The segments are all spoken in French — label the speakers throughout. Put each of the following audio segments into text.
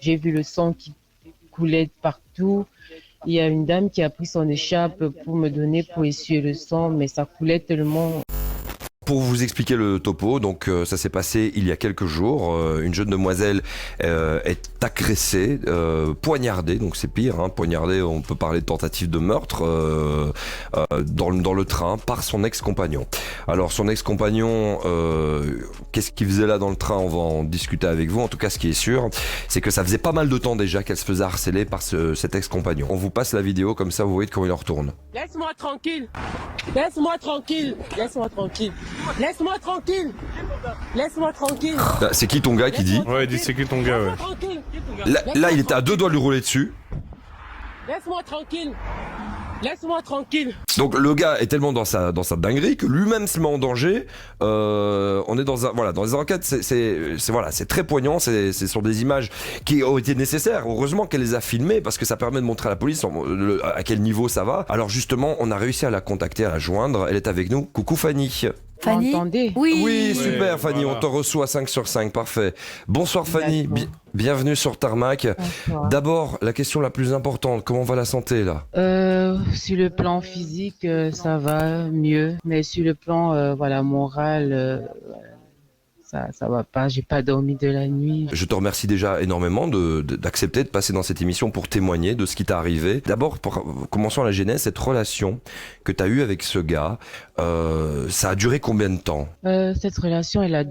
Speaker 1: J'ai vu le sang qui coulait partout. Il y a une dame qui a pris son écharpe pour me donner pour essuyer le sang, mais ça coulait tellement.
Speaker 2: Pour vous expliquer le topo, donc ça s'est passé il y a quelques jours. Une jeune demoiselle est agressée, poignardée, donc c'est pire, hein, poignardée, on peut parler de tentative de meurtre dans le train par son ex-compagnon. Alors son ex-compagnon, qu'est-ce qu'il faisait là dans le train? On va en discuter avec vous. En tout cas, ce qui est sûr, c'est que ça faisait pas mal de temps déjà qu'elle se faisait harceler par cet ex-compagnon. On vous passe la vidéo, comme ça vous voyez de comment il en retourne.
Speaker 1: Laisse-moi tranquille. Laisse-moi tranquille. Laisse-moi tranquille. Laisse-moi tranquille. Laisse-moi tranquille.
Speaker 2: Là, c'est qui ton gars qui dit?
Speaker 3: Ouais, il dit c'est qui ton gars, ouais.
Speaker 2: Là, il était à deux doigts de lui rouler dessus.
Speaker 1: Laisse-moi tranquille. Laisse-moi tranquille.
Speaker 2: Donc le gars est tellement dans sa dinguerie que lui-même se met en danger. On est dans les enquêtes, c'est très poignant. C'est sur des images qui ont été nécessaires. Heureusement qu'elle les a filmées parce que ça permet de montrer à la police à quel niveau ça va. Alors justement, on a réussi à la contacter, à la joindre. Elle est avec nous. Coucou Fanny.
Speaker 4: Fanny,
Speaker 1: Vous m'entendez?
Speaker 4: oui.
Speaker 2: Super
Speaker 3: Oui,
Speaker 2: Fanny,
Speaker 3: voilà.
Speaker 2: On te reçoit 5 sur 5, parfait. Bonsoir Fanny,
Speaker 1: D'accord.
Speaker 2: bienvenue sur Tarmac.
Speaker 1: Bonsoir.
Speaker 2: D'abord, la question la plus importante, comment va la santé là?
Speaker 1: Sur le plan physique, ça va mieux, mais sur le plan moral, ça va pas. J'ai pas dormi de la nuit.
Speaker 2: Je te remercie déjà énormément d'accepter de passer dans cette émission pour témoigner de ce qui t'est arrivé. D'abord, commençons à la genèse, cette relation que tu as eue avec ce gars, ça a duré combien de temps?
Speaker 1: Cette relation, elle a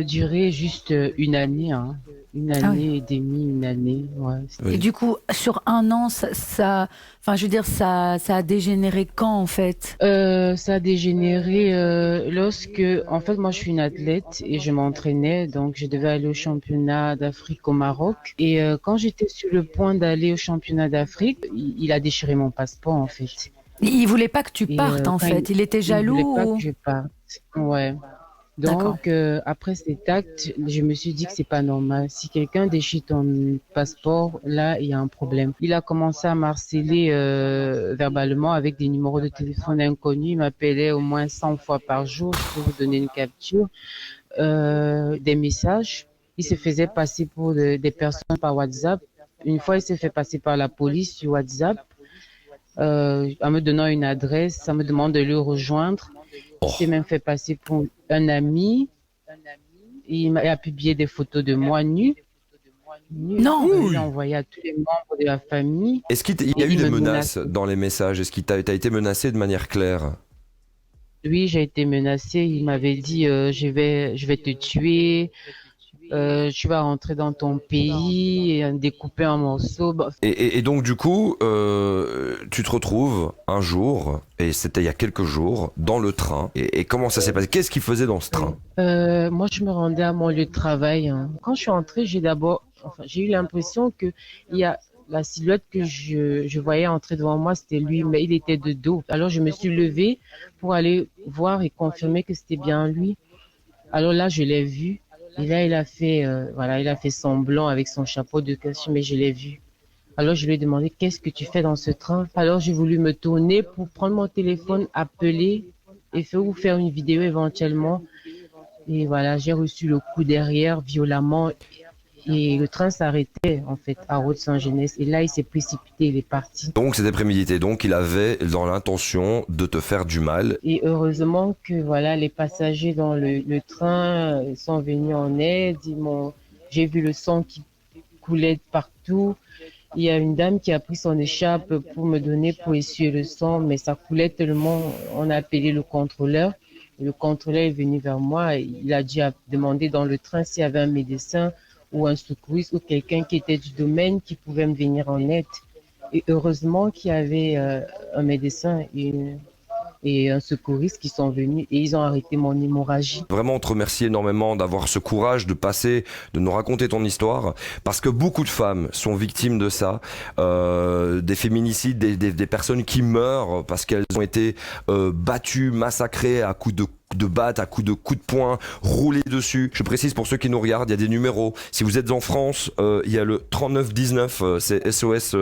Speaker 1: duré juste une année, hein. Une année et demie, une année. Ouais.
Speaker 2: Oui.
Speaker 4: Et du coup, sur un an, enfin, je veux dire, ça a dégénéré quand, en fait?
Speaker 1: Ça a dégénéré lorsque, en fait, moi, je suis une athlète et je m'entraînais, donc je devais aller au championnat d'Afrique au Maroc. Et quand j'étais sur le point d'aller au championnat d'Afrique, il a déchiré mon passeport, en fait.
Speaker 4: Il voulait pas que tu
Speaker 1: Et
Speaker 4: partes, en
Speaker 1: quand
Speaker 4: fait. Il était
Speaker 1: il
Speaker 4: jaloux
Speaker 1: voulait pas
Speaker 4: ou...
Speaker 1: que je parte. Ouais.
Speaker 4: D'accord.
Speaker 1: Donc, après cet acte, je me suis dit que c'est pas normal. Si quelqu'un déchire ton passeport, là, il y a un problème. Il a commencé à m'harceler verbalement avec des numéros de téléphone inconnus. Il m'appelait au moins 100 fois par jour. Je peux vous donner une capture. Des messages. Il se faisait passer pour des personnes par WhatsApp. Une fois, il s'est fait passer par la police sur WhatsApp en me donnant une adresse. Ça me demande de le rejoindre. Il s'est même fait passer pour un ami. Il a publié des photos de moi nue.
Speaker 4: Non.
Speaker 1: Il a envoyé à tous les membres de la famille.
Speaker 2: Est-ce qu'il y a
Speaker 1: Et
Speaker 2: eu
Speaker 1: il
Speaker 2: des
Speaker 1: me
Speaker 2: menaces
Speaker 1: menace.
Speaker 2: dans les messages? Est-ce qu'il t'as été menacé de manière claire?
Speaker 1: Oui, j'ai été menacée. Il m'avait dit je vais te tuer. Tu vas rentrer dans ton pays et découper en morceaux. Bon,
Speaker 2: Et donc du coup, tu te retrouves un jour, et c'était il y a quelques jours, dans le train. Et comment ça s'est passé? Qu'est-ce qu'il faisait dans ce train?
Speaker 1: moi, je me rendais à mon lieu de travail, hein. Quand je suis entrée, j'ai eu l'impression que il y a la silhouette que je voyais entrer devant moi, c'était lui, mais il était de dos. Alors, je me suis levée pour aller voir et confirmer que c'était bien lui. Alors là, je l'ai vu. Et là, il a fait semblant avec son chapeau de costume, mais je l'ai vu. Alors, je lui ai demandé, qu'est-ce que tu fais dans ce train? Alors, j'ai voulu me tourner pour prendre mon téléphone, appeler et vous faire une vidéo éventuellement. Et voilà, j'ai reçu le coup derrière violemment et le train s'arrêtait en fait à Route-Saint-Genès. Et là, il s'est précipité, il est parti.
Speaker 2: Donc c'était prémédité, donc il avait dans l'intention de te faire du mal.
Speaker 1: Et heureusement que voilà, les passagers dans le train sont venus en aide. J'ai vu le sang qui coulait partout. Il y a une dame qui a pris son écharpe pour me donner pour essuyer le sang, mais ça coulait tellement. On a appelé le contrôleur. Et le contrôleur est venu vers moi. Il a dû demander dans le train s'il y avait un médecin ou un secouriste ou quelqu'un qui était du domaine qui pouvait me venir en aide. Et heureusement qu'il y avait un médecin et un secouriste qui sont venus et ils ont arrêté mon hémorragie.
Speaker 2: Vraiment, on te remercie énormément d'avoir ce courage de passer, de nous raconter ton histoire, parce que beaucoup de femmes sont victimes de ça, des féminicides, des personnes qui meurent parce qu'elles ont été battues, massacrées à coups de de batte, à coups de poing, rouler dessus. Je précise pour ceux qui nous regardent, il y a des numéros. Si vous êtes en France, il y a le 3919, c'est SOS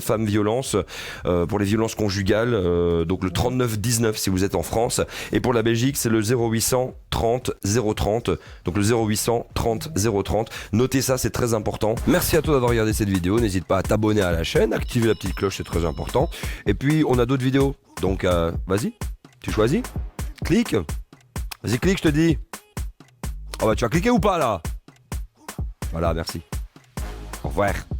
Speaker 2: Femmes Violences, pour les violences conjugales. Donc le 3919 si vous êtes en France. Et pour la Belgique, c'est le 0800 30 030. Donc le 0800 30 030. Notez ça, c'est très important. Merci à toi d'avoir regardé cette vidéo. N'hésite pas à t'abonner à la chaîne, activer la petite cloche, c'est très important. Et puis on a d'autres vidéos. Donc vas-y, tu choisis. Clique. Vas-y, clique, je te dis. Oh bah tu vas cliquer ou pas là? Voilà, merci. Au revoir.